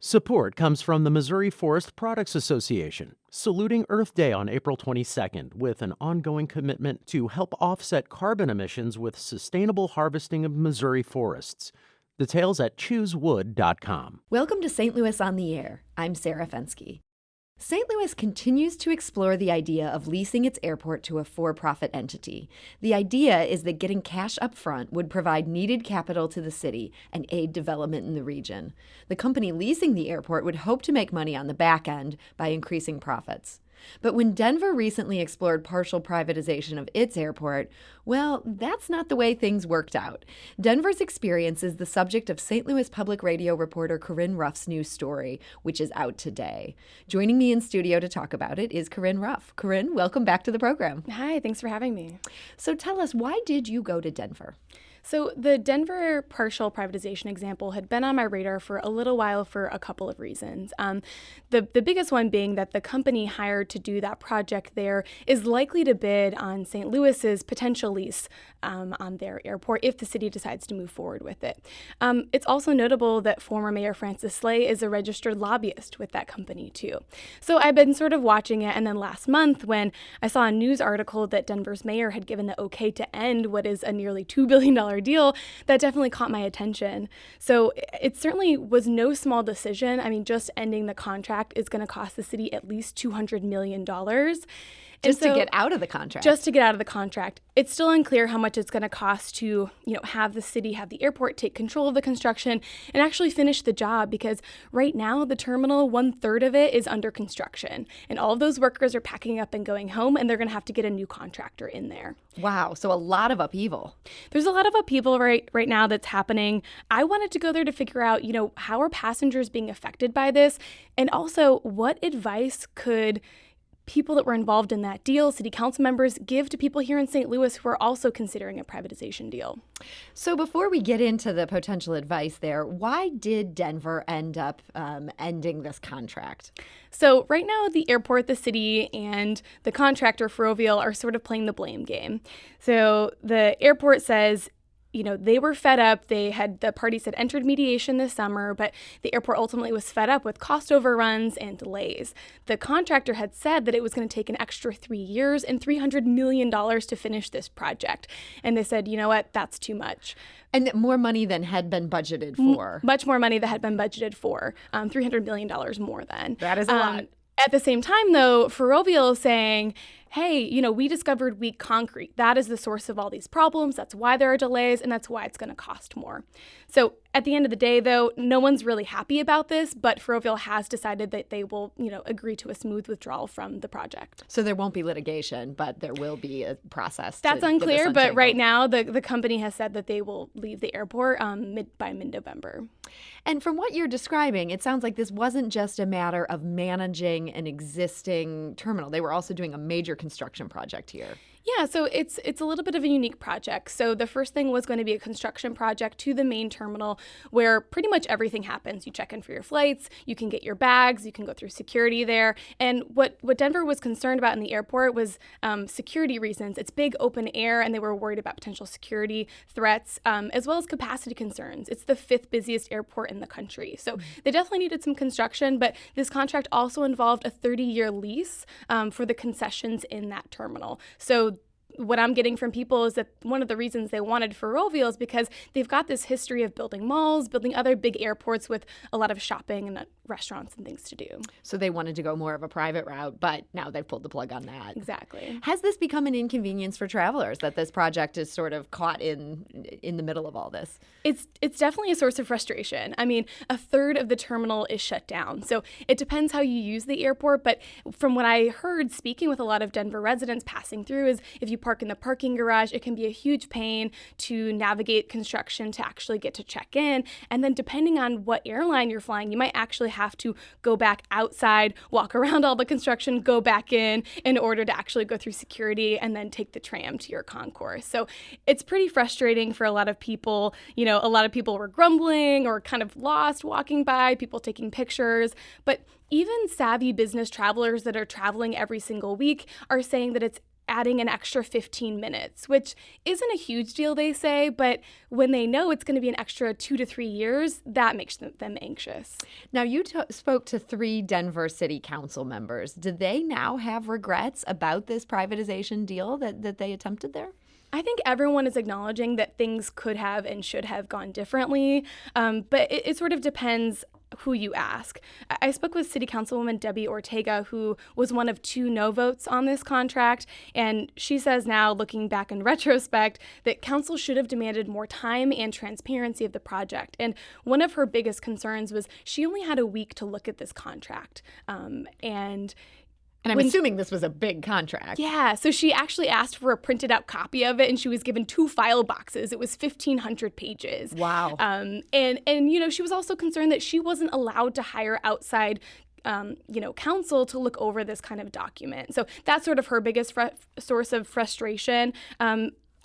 Support comes from the Missouri Forest Products Association, saluting Earth Day on April 22nd with an ongoing commitment to help offset carbon emissions with sustainable harvesting of Missouri forests. Details at choosewood.com. Welcome to St. Louis on the Air. I'm Sarah Fenske. St. Louis continues to explore the idea of leasing its airport to a for-profit entity. The idea is that getting cash up front would provide needed capital to the city and aid development in the region. The company leasing the airport would hope to make money on the back end by increasing profits. But when Denver recently explored partial privatization of its airport, well, that's not the way things worked out. Denver's experience is the subject of St. Louis Public Radio reporter Corinne Ruff's new story, which is out today. Joining me in studio to talk about it is Corinne Ruff. Corinne, welcome back to the program. Hi, thanks for having me. So tell us, why did you go to Denver? So the Denver partial privatization example had been on my radar for a little while for a couple of reasons. The biggest one being that the company hired to do that project there is likely to bid on St. Louis's potential lease on their airport if the city decides to move forward with it. It's also notable that former Mayor Francis Slay is a registered lobbyist with that company too. So I've been sort of watching it, and then last month when I saw a news article that Denver's mayor had given the okay to end what is a nearly $2 billion deal, that definitely caught my attention. So it certainly was no small decision. I mean, just ending the contract is going to cost the city at least $200 million. Just to get out of the contract. Just to get out of the contract. It's still unclear how much it's going to cost to, have the city, have the airport take control of the construction and actually finish the job, because right now the terminal, 1/3 of it is under construction, and all of those workers are packing up and going home, and they're going to have to get a new contractor in there. Wow, so a lot of upheaval. There's a lot of upheaval right now that's happening. I wanted to go there to figure out, how are passengers being affected by this, and also what advice could people that were involved in that deal, city council members, give to people here in St. Louis who are also considering a privatization deal. So before we get into the potential advice there, why did Denver end up ending this contract? So right now, the airport, the city, and the contractor, Ferrovial, are sort of playing the blame game. So the airport says, they were fed up. The parties had entered mediation this summer, but the airport ultimately was fed up with cost overruns and delays. The contractor had said that it was going to take an extra 3 years and $300 million to finish this project. And they said, you know what, that's too much. And more money than had been budgeted for. Much more money than had been budgeted for, $300 million more than. That is a lot. At the same time, though, Ferrovial is saying, hey, we discovered weak concrete. That is the source of all these problems. That's why there are delays, and that's why it's going to cost more. So at the end of the day, though, no one's really happy about this, but Ferrovial has decided that they will, agree to a smooth withdrawal from the project. So there won't be litigation, but there will be a process. That's unclear, but right now the company has said that they will leave the airport by mid-November. And from what you're describing, it sounds like this wasn't just a matter of managing an existing terminal. They were also doing a major construction project here. Yeah, so it's a little bit of a unique project. So the first thing was going to be a construction project to the main terminal where pretty much everything happens. You check in for your flights, you can get your bags, you can go through security there. And what Denver was concerned about in the airport was security reasons. It's big open air, and they were worried about potential security threats as well as capacity concerns. It's the 5th busiest airport in the country. So they definitely needed some construction, but this contract also involved a 30-year lease for the concessions in that terminal. So what I'm getting from people is that one of the reasons they wanted Ferrovial is because they've got this history of building malls, building other big airports with a lot of shopping and restaurants and things to do. So they wanted to go more of a private route, but now they've pulled the plug on that. Exactly. Has this become an inconvenience for travelers that this project is sort of caught in the middle of all this? It's definitely a source of frustration. I mean, 1/3 of the terminal is shut down. So it depends how you use the airport, but from what I heard speaking with a lot of Denver residents passing through is if you park in the parking garage, it can be a huge pain to navigate construction to actually get to check in. And then depending on what airline you're flying, you might actually have to go back outside, walk around all the construction, go back in order to actually go through security and then take the tram to your concourse. So it's pretty frustrating for a lot of people. A lot of people were grumbling or kind of lost walking by, people taking pictures. But even savvy business travelers that are traveling every single week are saying that it's adding an extra 15 minutes, which isn't a huge deal, they say, but when they know it's going to be an extra 2 to 3 years, that makes them anxious. Now, you spoke to 3 Denver City Council members. Do they now have regrets about this privatization deal that they attempted there? I think everyone is acknowledging that things could have and should have gone differently, but it sort of depends who you ask. I spoke with City Councilwoman Debbie Ortega, who was one of 2 no votes on this contract, and she says now, looking back in retrospect, that council should have demanded more time and transparency of the project. And one of her biggest concerns was she only had a week to look at this contract. And I'm assuming this was a big contract. Yeah, so she actually asked for a printed out copy of it, and she was given 2 file boxes. It was 1,500 pages. Wow. And she was also concerned that she wasn't allowed to hire outside counsel to look over this kind of document. So that's sort of her biggest source of frustration.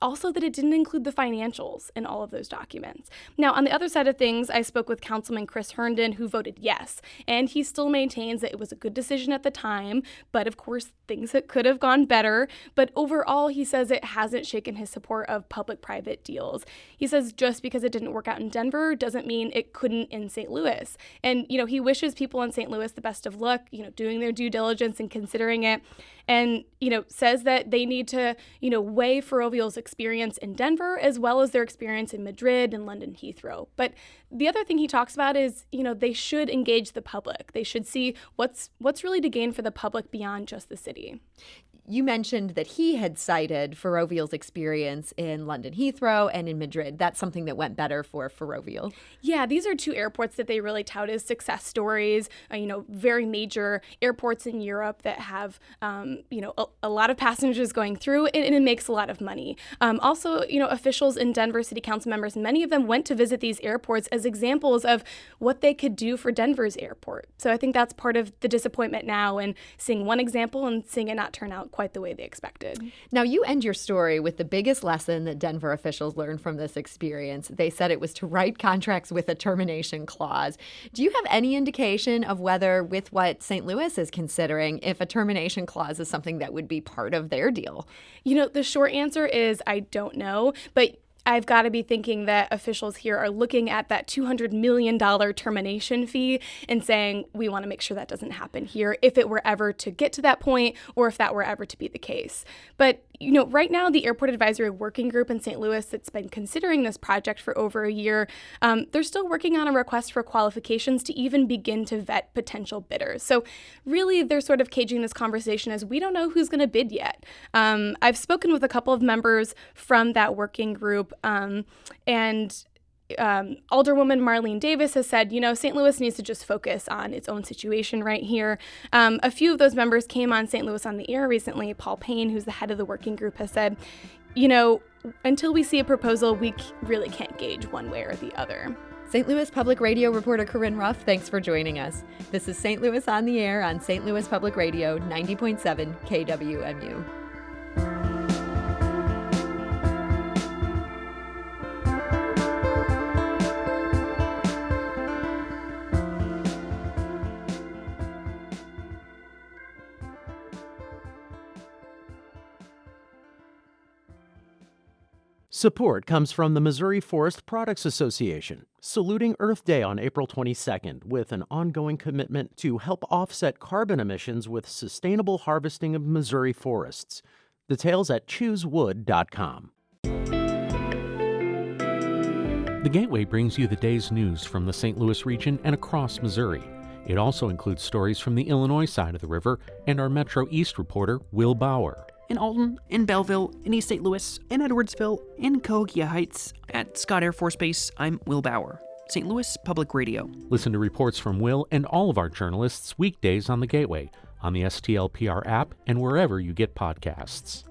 Also, that it didn't include the financials in all of those documents. Now, on the other side of things, I spoke with Councilman Chris Herndon, who voted yes, and he still maintains that it was a good decision at the time, but of course, things that could have gone better. But overall, he says it hasn't shaken his support of public-private deals. He says just because it didn't work out in Denver doesn't mean it couldn't in St. Louis. And, he wishes people in St. Louis the best of luck, doing their due diligence and considering it. And, says that they need to, weigh Ferrovial's experience in Denver as well as their experience in Madrid and London Heathrow. But the other thing he talks about is, they should engage the public. They should see what's really to gain for the public beyond just the city. You mentioned that he had cited Ferrovial's experience in London Heathrow and in Madrid. That's something that went better for Ferrovial. Yeah, these are 2 airports that they really tout as success stories, very major airports in Europe that have, a lot of passengers going through, and it makes a lot of money. Also, officials in Denver, City Council members, many of them went to visit these airports as examples of what they could do for Denver's airport. So I think that's part of the disappointment now in seeing one example and seeing it not turn out quite the way they expected. Now, you end your story with the biggest lesson that Denver officials learned from this experience. They said it was to write contracts with a termination clause. Do you have any indication of whether, with what St. Louis is considering, if a termination clause is something that would be part of their deal? The short answer is I don't know, but I've got to be thinking that officials here are looking at that $200 million termination fee and saying, we want to make sure that doesn't happen here if it were ever to get to that point or if that were ever to be the case. But, right now, the Airport Advisory Working Group in St. Louis that's been considering this project for over a year, they're still working on a request for qualifications to even begin to vet potential bidders. So really, they're sort of caging this conversation as we don't know who's going to bid yet. I've spoken with a couple of members from that working group, and Alderwoman Marlene Davis has said, St. Louis needs to just focus on its own situation right here. A few of those members came on St. Louis on the Air recently. Paul Payne, who's the head of the working group, has said, until we see a proposal, we really can't gauge one way or the other. St. Louis Public Radio reporter Corinne Ruff, thanks for joining us. This is St. Louis on the Air on St. Louis Public Radio, 90.7 KWMU. Support comes from the Missouri Forest Products Association, saluting Earth Day on April 22nd with an ongoing commitment to help offset carbon emissions with sustainable harvesting of Missouri forests. Details at choosewood.com. The Gateway brings you the day's news from the St. Louis region and across Missouri. It also includes stories from the Illinois side of the river and our Metro East reporter, Will Bauer. In Alton, in Belleville, in East St. Louis, in Edwardsville, in Cahokia Heights, at Scott Air Force Base, I'm Will Bauer, St. Louis Public Radio. Listen to reports from Will and all of our journalists weekdays on The Gateway, on the STLPR app, and wherever you get podcasts.